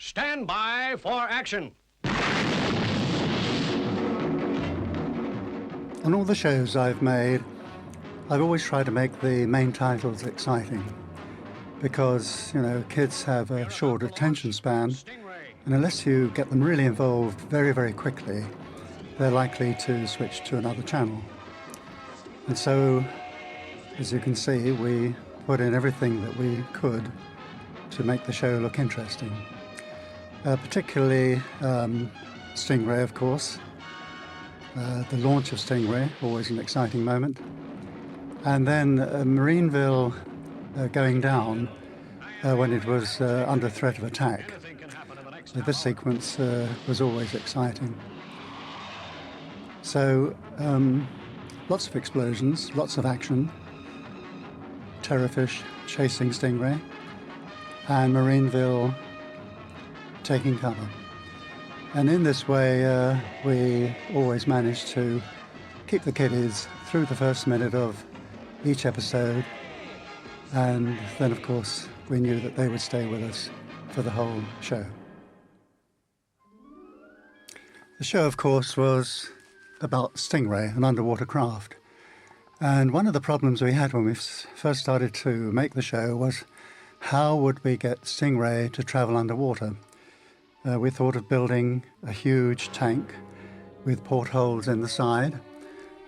Stand by for action. On all the shows I've made, I've always tried to make the main titles exciting because, you know, kids have a short attention span, and unless you get them really involved very, very quickly, they're likely to switch to another channel. And so, as you can see, we put in everything that we could to make the show look interesting. Particularly Stingray, of course. The launch of Stingray, always an exciting moment. And then Marineville going down when it was under threat of attack. So this sequence was always exciting. So lots of explosions, lots of action, terrorfish chasing Stingray, and Marineville taking cover. And in this way, we always managed to keep the kiddies through the first minute of each episode, and then, of course, we knew that they would stay with us for the whole show. The show, of course, was about Stingray, an underwater craft. And one of the problems we had when we first started to make the show was how would we get Stingray to travel underwater? We thought of building a huge tank with portholes in the side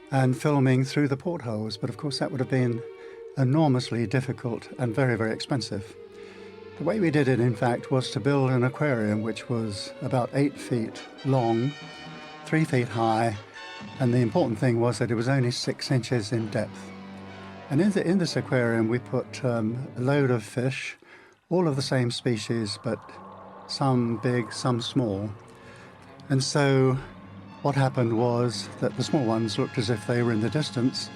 and filming through the portholes, but of course that would have been enormously difficult and very, very expensive. The way we did it, in fact, was to build an aquarium which was about 8 feet long, 3 feet high, and the important thing was that it was only 6 inches in depth. And in this aquarium we put a load of fish, all of the same species, but some big, some small. And so what happened was that the small ones looked as if they were in the distance,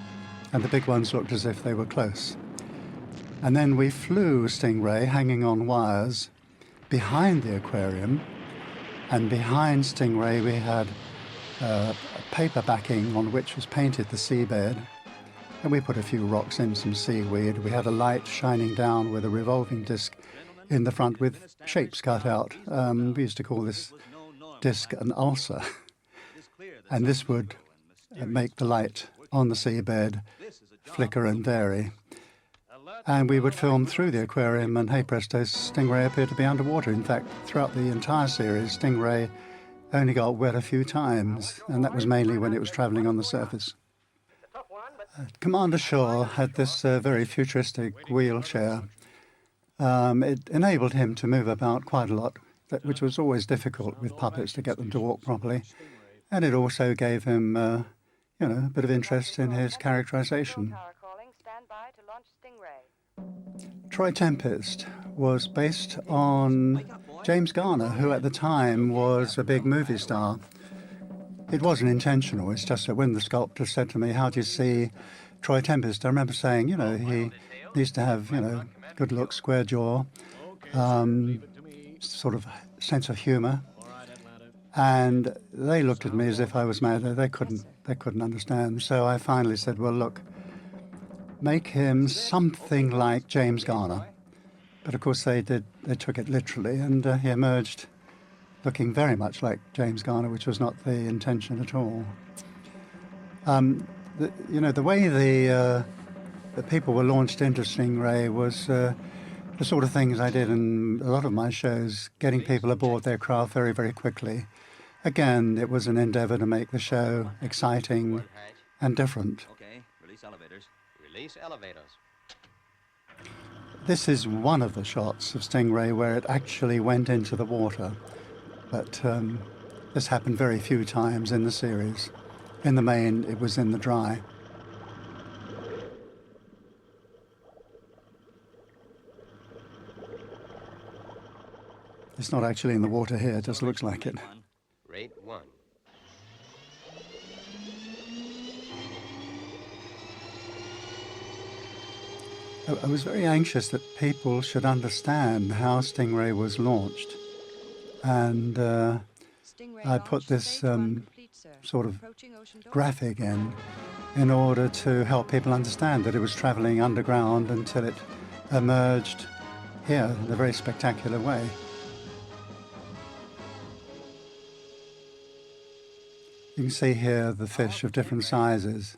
and the big ones looked as if they were close. And then we flew Stingray hanging on wires behind the aquarium, and behind Stingray we had a paper backing on which was painted the seabed, and we put a few rocks in, some seaweed. We had a light shining down with a revolving disc in the front with shapes cut out. We used to call this disc an ulcer. And this would make the light on the seabed flicker and vary. And we would film through the aquarium, and hey presto, Stingray appeared to be underwater. In fact, throughout the entire series, Stingray only got wet a few times, and that was mainly when it was travelling on the surface. Commander Shaw had this very futuristic wheelchair. It enabled him to move about quite a lot, which was always difficult with puppets to get them to walk properly. And it also gave him, a bit of interest in his characterization. Troy Tempest was based on James Garner, who at the time was a big movie star. It wasn't intentional, it's just that when the sculptor said to me, how do you see Troy Tempest? I remember saying, he needs to have, good look, square jaw, sort of sense of humour. And they looked at me as if I was mad. They couldn't understand. So I finally said, well, look, make him something like James Garner. But of course they took it literally, and he emerged looking very much like James Garner, which was not the intention at all. The way the people were launched into Stingray was the sort of things I did in a lot of my shows, getting people aboard their craft very, very quickly. Again, it was an endeavour to make the show exciting and different. Okay, release elevators. Release elevators. This is one of the shots of Stingray where it actually went into the water, but this happened very few times in the series. In the main, it was in the dry. It's not actually in the water here, it just looks like it. Rate 1. I was very anxious that people should understand how Stingray was launched. And I put this sort of graphic in order to help people understand that it was travelling underground until it emerged here in a very spectacular way. You can see here the fish of different sizes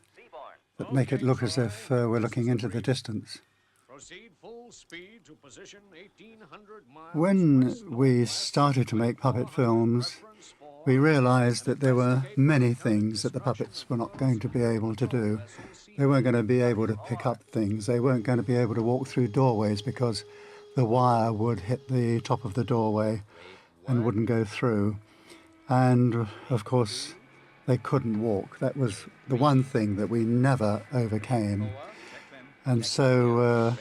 that make it look as if we're looking into the distance. Proceed full speed to position 1800 miles. When we started to make puppet films, we realized that there were many things that the puppets were not going to be able to do. They weren't going to be able to pick up things. They weren't going to be able to walk through doorways because the wire would hit the top of the doorway and wouldn't go through. And, of course, they couldn't walk. That was the one thing that we never overcame. And so,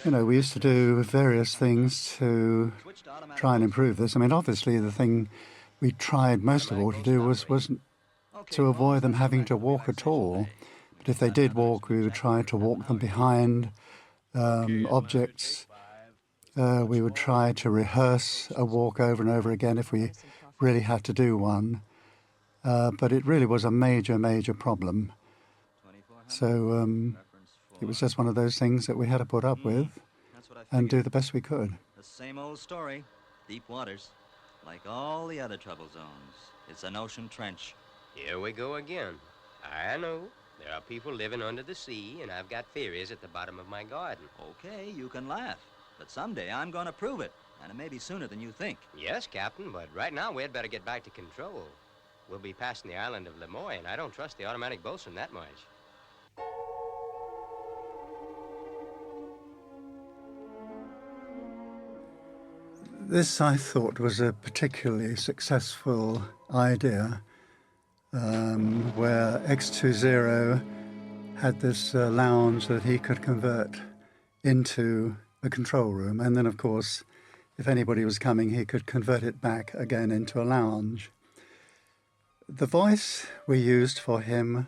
we used to do various things to try and improve this. I mean, obviously, the thing we tried most of all to do was to avoid them having to walk at all. But if they did walk, we would try to walk them behind objects. We would try to rehearse a walk over and over again if we really had to do one. But it really was a major, major problem. So it was just one of those things that we had to put up with and do the best we could. The same old story, deep waters. Like all the other trouble zones, it's an ocean trench. Here we go again. I know. There are people living under the sea, and I've got theories at the bottom of my garden. Okay, you can laugh. But someday I'm going to prove it, and it may be sooner than you think. Yes, Captain, but right now we'd better get back to control. We'll be passing the island of Lemoyne, and I don't trust the automatic bosun that much. This, I thought, was a particularly successful idea, where X20 had this lounge that he could convert into a control room. And then, of course, if anybody was coming, he could convert it back again into a lounge. The voice we used for him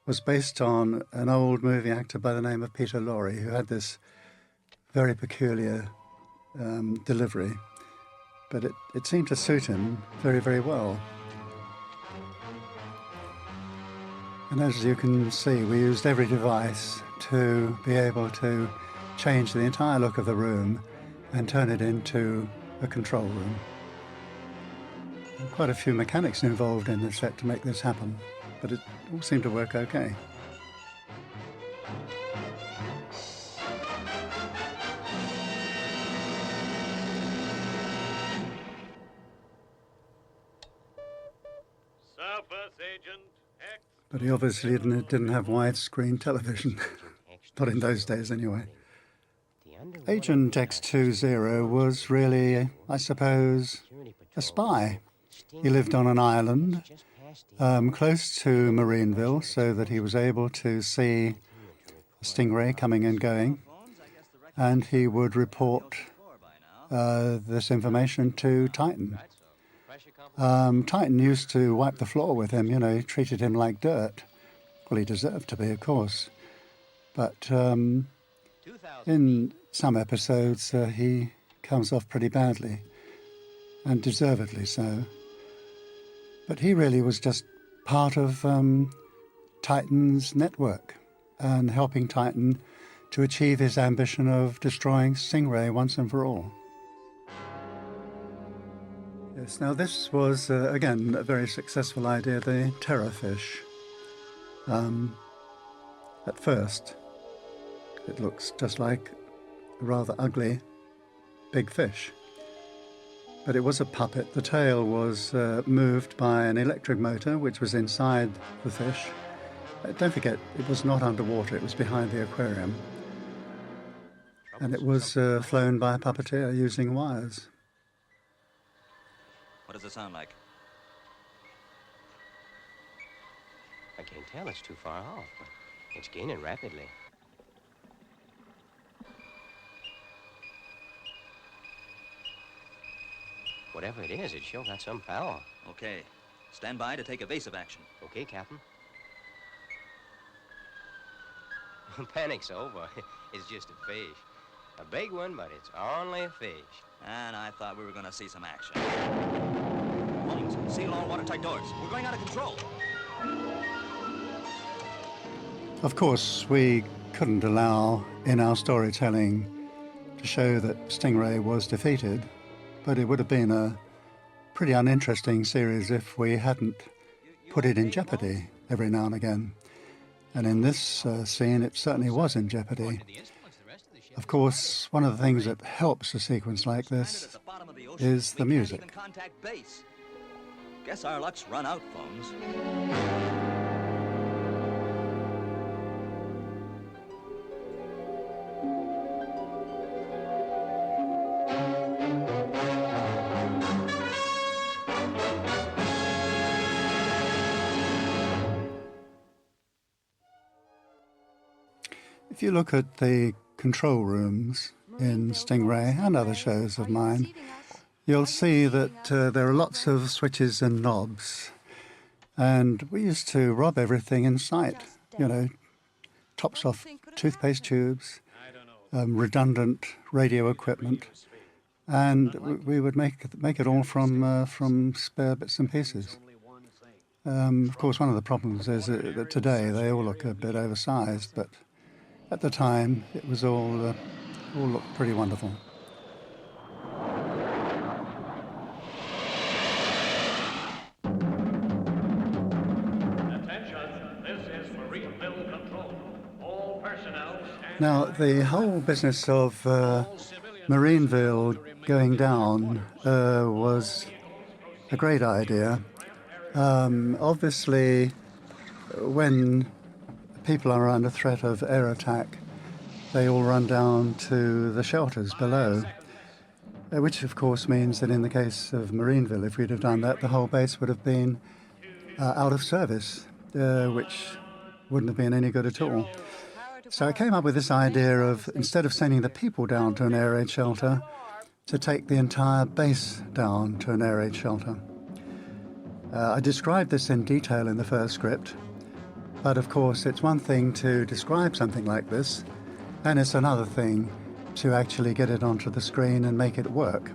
was based on an old movie actor by the name of Peter Lorre, who had this very peculiar delivery, but it seemed to suit him very, very well. And as you can see, we used every device to be able to change the entire look of the room and turn it into a control room. Quite a few mechanics involved in the set to make this happen, but it all seemed to work okay. But he obviously didn't have widescreen television, not in those days anyway. Agent X20 was really, I suppose, a spy. He lived on an island close to Marineville so that he was able to see Stingray coming and going, and he would report this information to Titan. Titan used to wipe the floor with him, he treated him like dirt. Well, he deserved to be, of course. But in some episodes, he comes off pretty badly, and deservedly so. But he really was just part of Titan's network and helping Titan to achieve his ambition of destroying Stingray once and for all. Yes, now this was, again, a very successful idea, the terror fish. At first, it looks just like a rather ugly big fish. But it was a puppet. The tail was moved by an electric motor, which was inside the fish. Don't forget, it was not underwater, it was behind the aquarium. And it was flown by a puppeteer using wires. What does it sound like? I can't tell, it's too far off, but it's gaining rapidly. Whatever it is, it sure got some power. Okay. Stand by to take evasive action. Okay, Captain. Panic's over. It's just a fish. A big one, but it's only a fish. And I thought we were going to see some action. Williams, seal all watertight doors. We're going out of control. Of course, we couldn't allow in our storytelling to show that Stingray was defeated, but it would have been a pretty uninteresting series if we hadn't put it in jeopardy every now and again. And in this scene, it certainly was in jeopardy. Of course, one of the things that helps a sequence like this is the music. Guess our luck's run out, phones. If you look at the control rooms in Stingray and other shows of mine, you'll see that there are lots of switches and knobs. And we used to rob everything in sight, you know, tops off toothpaste tubes, redundant radio equipment, and we would make it all from spare bits and pieces. Of course, one of the problems is that today they all look a bit oversized, but at the time it was all looked pretty wonderful. Now, the whole business of Marineville going down was a great idea. Obviously, when people are under threat of air attack, they all run down to the shelters below, which of course means that in the case of Marineville, if we'd have done that, the whole base would have been out of service, which wouldn't have been any good at all. So I came up with this idea of, instead of sending the people down to an air raid shelter, to take the entire base down to an air raid shelter. I described this in detail in the first script, but of course it's one thing to describe something like this, and it's another thing to actually get it onto the screen and make it work.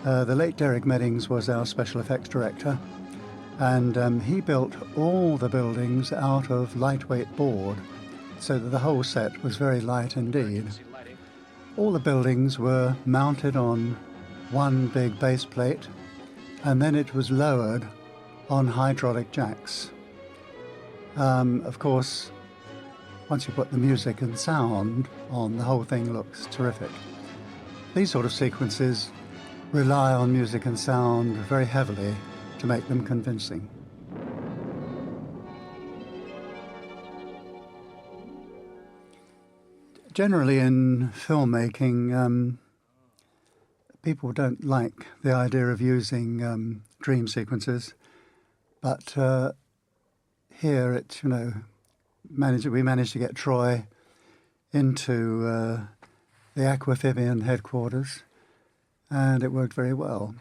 The late Derek Meddings was our special effects director, and he built all the buildings out of lightweight board, so that the whole set was very light indeed. All the buildings were mounted on one big base plate, and then it was lowered on hydraulic jacks. Of course, once you put the music and sound on, the whole thing looks terrific. These sort of sequences rely on music and sound very heavily to make them convincing. Generally in filmmaking, people don't like the idea of using dream sequences, but here it's, you know, we managed to get Troy into the Aquaphibian headquarters, and it worked very well.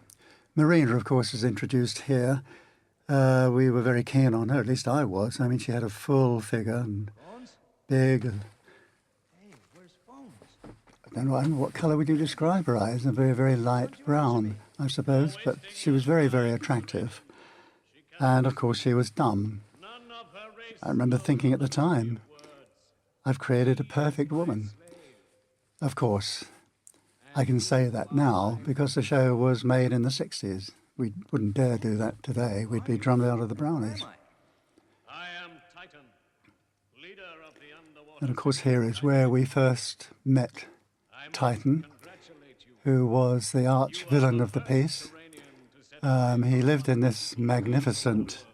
Marina, of course, is introduced here. We were very keen on her, at least I was. I mean, she had a full figure and big. I don't know what colour would you describe her eyes? A very, very light brown, I suppose, but she was very, very attractive. And of course she was dumb. I remember thinking at the time, I've created a perfect woman. Of course, I can say that now because the show was made in the 60s. We wouldn't dare do that today. We'd be drummed out of the brownies. And of course here is where we first met Titan, who was the arch villain of the piece. He lived in this magnificent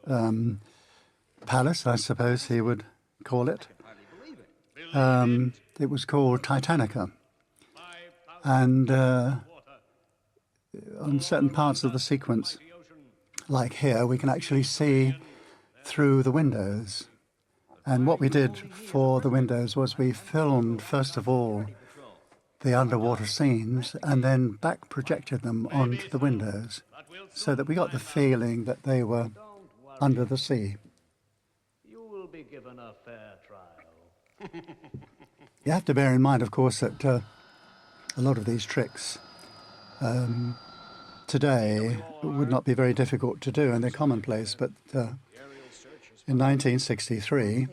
palace, I suppose he would call it. It was called Titanica. And on certain parts of the sequence, like here, we can actually see through the windows. And what we did for the windows was we filmed, first of all, the underwater scenes and then back projected them onto the windows so that we got the feeling that they were under the sea. You will be given a fair trial. You have to bear in mind, of course, that a lot of these tricks today would not be very difficult to do, and they're commonplace, but in 1963,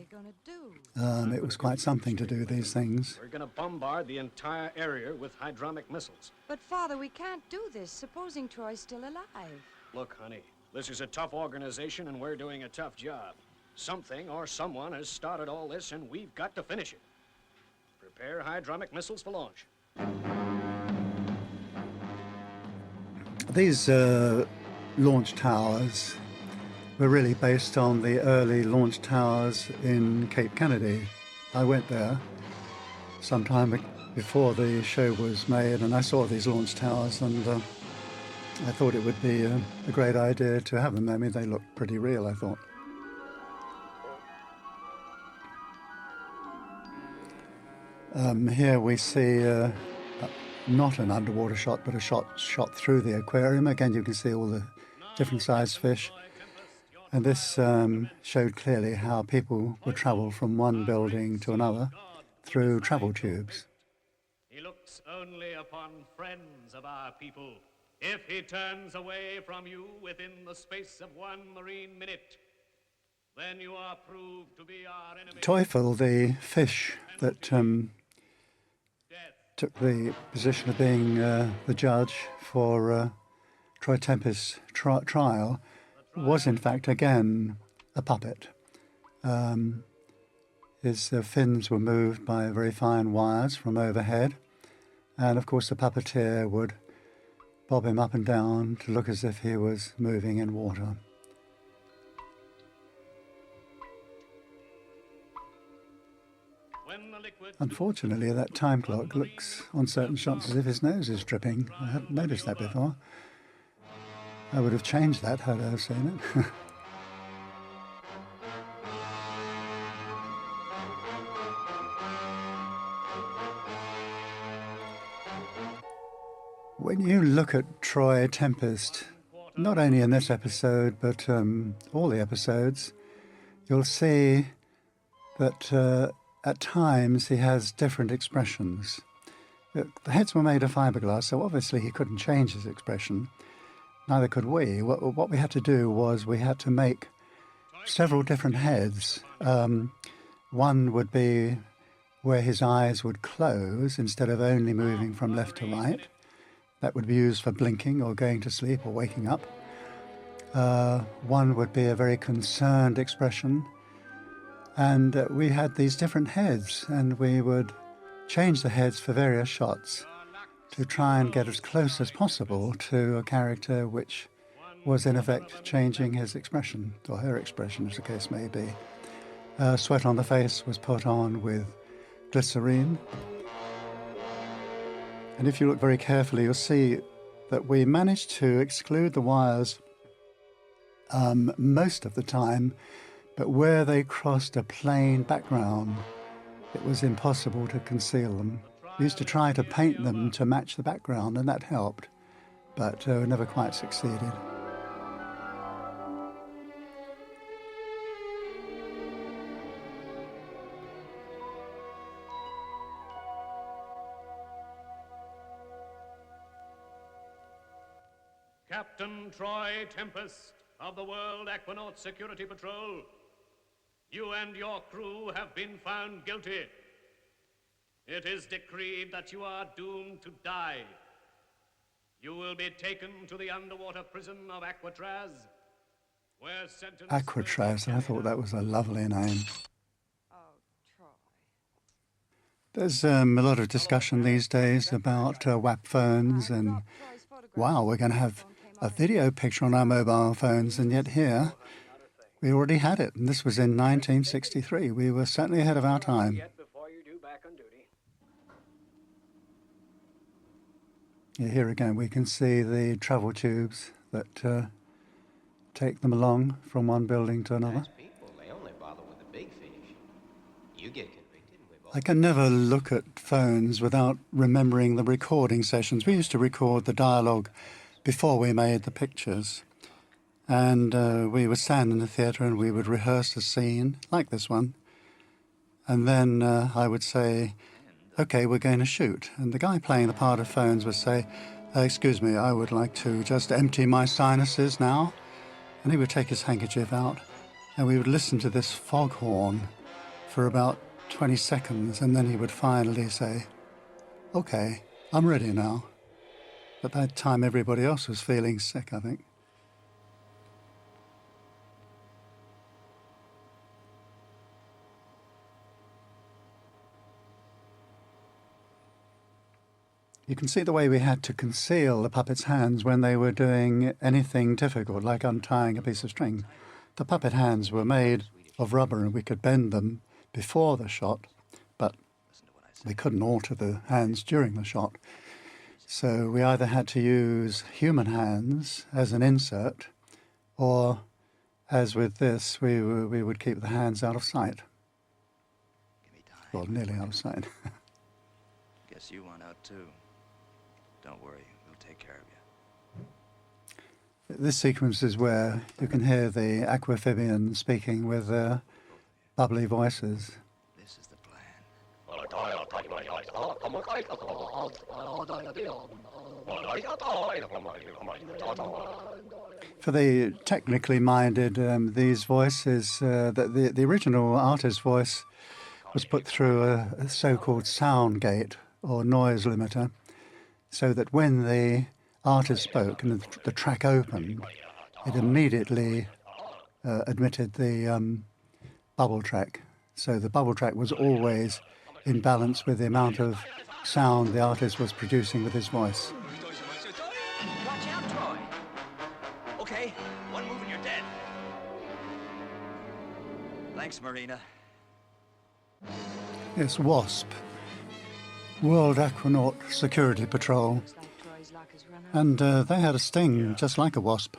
it was quite something to do these things. We're going to bombard the entire area with hydromic missiles. But, Father, we can't do this, supposing Troy's still alive. Look, honey, This is a tough organization, and we're doing a tough job. Something or someone has started all this, and we've got to finish it. Prepare hydromic missiles for launch. These launch towers were really based on the early launch towers in Cape Kennedy. I went there sometime before the show was made, and I saw these launch towers, and I thought it would be a great idea to have them. I mean, they looked pretty real, I thought. Here we see not an underwater shot, but a shot through the aquarium. Again, you can see all the different sized fish. And this showed clearly how people would travel from one building to another through travel tubes. He looks only upon friends of our people. If he turns away from you within the space of 1 marine minute, then you are proved to be our enemy. Teufel, the fish that took the position of being the judge for Troy Tempest's trial, was in fact again a puppet. His fins were moved by very fine wires from overhead, and of course the puppeteer would bob him up and down to look as if he was moving in water. Unfortunately, that time clock looks on certain shots as if his nose is dripping. I hadn't noticed that before. I would have changed that had I seen it. When you look at Troy Tempest, not only in this episode, but all the episodes, you'll see that at times he has different expressions. The heads were made of fiberglass, so obviously he couldn't change his expression. Neither could we. What we had to do was we had to make several different heads. One would be where his eyes would close instead of only moving from left to right. That would be used for blinking or going to sleep or waking up. One would be a very concerned expression. And we had these different heads, and we would change the heads for various shots to try and get as close as possible to a character which was in effect changing his expression, or her expression as the case may be. Sweat on the face was put on with glycerine. And if you look very carefully, you'll see that we managed to exclude the wires most of the time, but where they crossed a plain background, it was impossible to conceal them. We used to try to paint them to match the background, and that helped, but never quite succeeded. Captain Troy Tempest of the World Aquanaut Security Patrol, you and your crew have been found guilty. It is decreed that you are doomed to die. You will be taken to the underwater prison of Aquatraz, where sentence... Aquatraz, I thought that was a lovely name. There's a lot of discussion these days about WAP phones, and wow, we're going to have a video picture on our mobile phones, and yet here we already had it, and this was in 1963. We were certainly ahead of our time. Here again we can see the travel tubes that take them along from one building to another. They only bother with the big fish. You get convicted, and we both... I can never look at phones without remembering the recording sessions. We used to record the dialogue before we made the pictures. And we would stand in the theatre and we would rehearse a scene, like this one. And then I would say, OK, we're going to shoot. And the guy playing the part of phones would say, excuse me, I would like to just empty my sinuses now. And he would take his handkerchief out, and we would listen to this foghorn for about 20 seconds, and then he would finally say, OK, I'm ready now. At that time, everybody else was feeling sick, I think. You can see the way we had to conceal the puppets' hands when they were doing anything difficult, like untying a piece of string. The puppet hands were made of rubber and we could bend them before the shot, but we couldn't alter the hands during the shot. So we either had to use human hands as an insert, or, as with this, we would keep the hands out of sight. Well, nearly out of sight. Guess you want out too. Don't worry, we'll take care of you. This sequence is where you can hear the Aquaphibians speaking with their bubbly voices. This is the plan. For the technically minded, these voices, the original artist's voice was put through a so-called sound gate or noise limiter, so that when the artist spoke and the track opened, it immediately admitted the bubble track. So the bubble track was always in balance with the amount of sound the artist was producing with his voice. Watch out, Troy. Okay, one move and you're dead. Thanks, Marina. Yes, WASP, World Aquanaut Security Patrol. And they had a sting just like a wasp.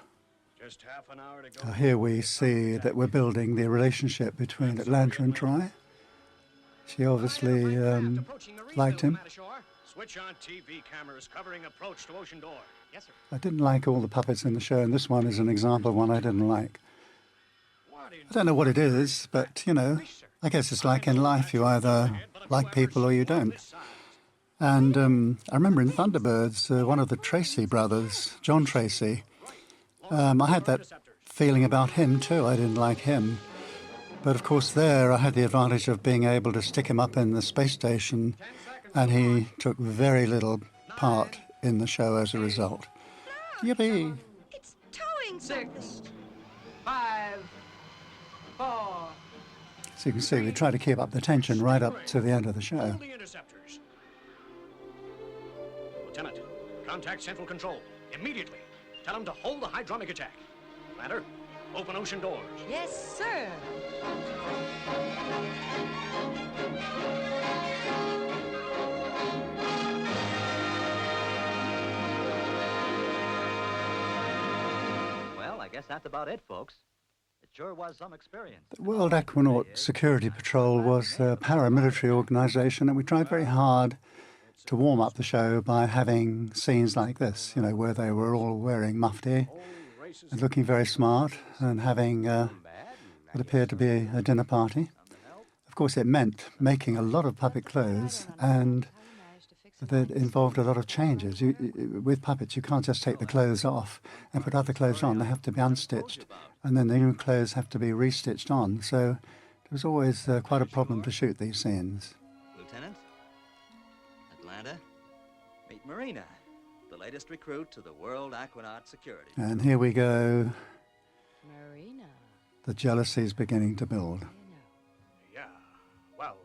Just half an hour to go. Here we see that we're building the relationship between Atlanta and Troy. She obviously liked him. Switch on TV cameras covering approach to ocean door. Yes, sir. I didn't like all the puppets in the show, and this one is an example of one I didn't like. I don't know what it is, but, you know, I guess it's like in life. You either like people or you don't. And I remember in Thunderbirds, one of the Tracy brothers, John Tracy, I had that feeling about him too. I didn't like him. But of course there I had the advantage of being able to stick him up in the space station, and he took very little part in the show as a result. Yippee! It's towing. 6, 5, 4. So you can see we try to keep up the tension right up to the end of the show. Hold the interceptors. Lieutenant, contact Central Control. Immediately. Tell them to hold the hydromic attack. Commander, open ocean doors. Yes, sir. Well, I guess that's about it, folks. It sure was some experience. The World Aquanaut Security Patrol was a paramilitary organisation, and we tried very hard to warm up the show by having scenes like this, you know, where they were all wearing mufti and looking very smart and having what appeared to be a dinner party. Of course, it meant making a lot of puppet clothes, and that involved a lot of changes. With puppets, you can't just take the clothes off and put other clothes on. They have to be unstitched, and then the new clothes have to be restitched on. So it was always quite a problem to shoot these scenes. Lieutenant, Atlanta, meet Marina, the latest recruit to the World Aquanaut Security. And here we go. Marina. The jealousy is beginning to build. Yeah, well,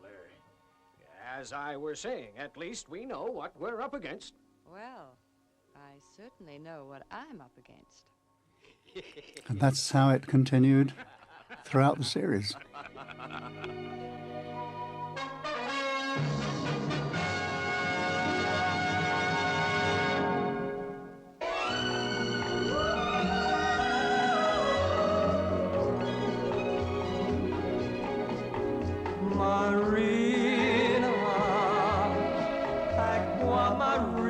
as I were saying, at least we know what we're up against. Well, I certainly know what I'm up against. And that's how it continued throughout the series. Marina, Aquamarina,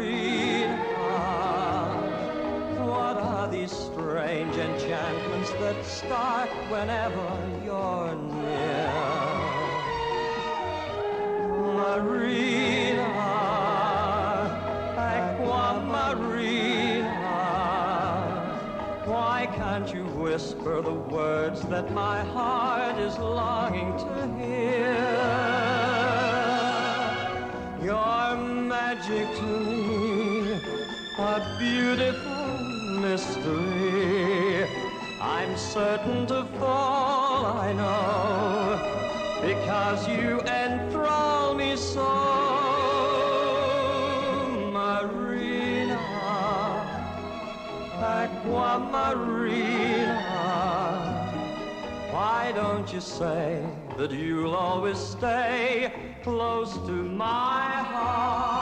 what are these strange enchantments that start whenever you're near? Marina, Aquamarina, why can't you whisper the words that my heart is longing to hear? Your magic to me, a beautiful mystery. I'm certain to fall, I know, because you enthrall me so, Marina. Marina. Why don't you say that you'll always stay close to my heart?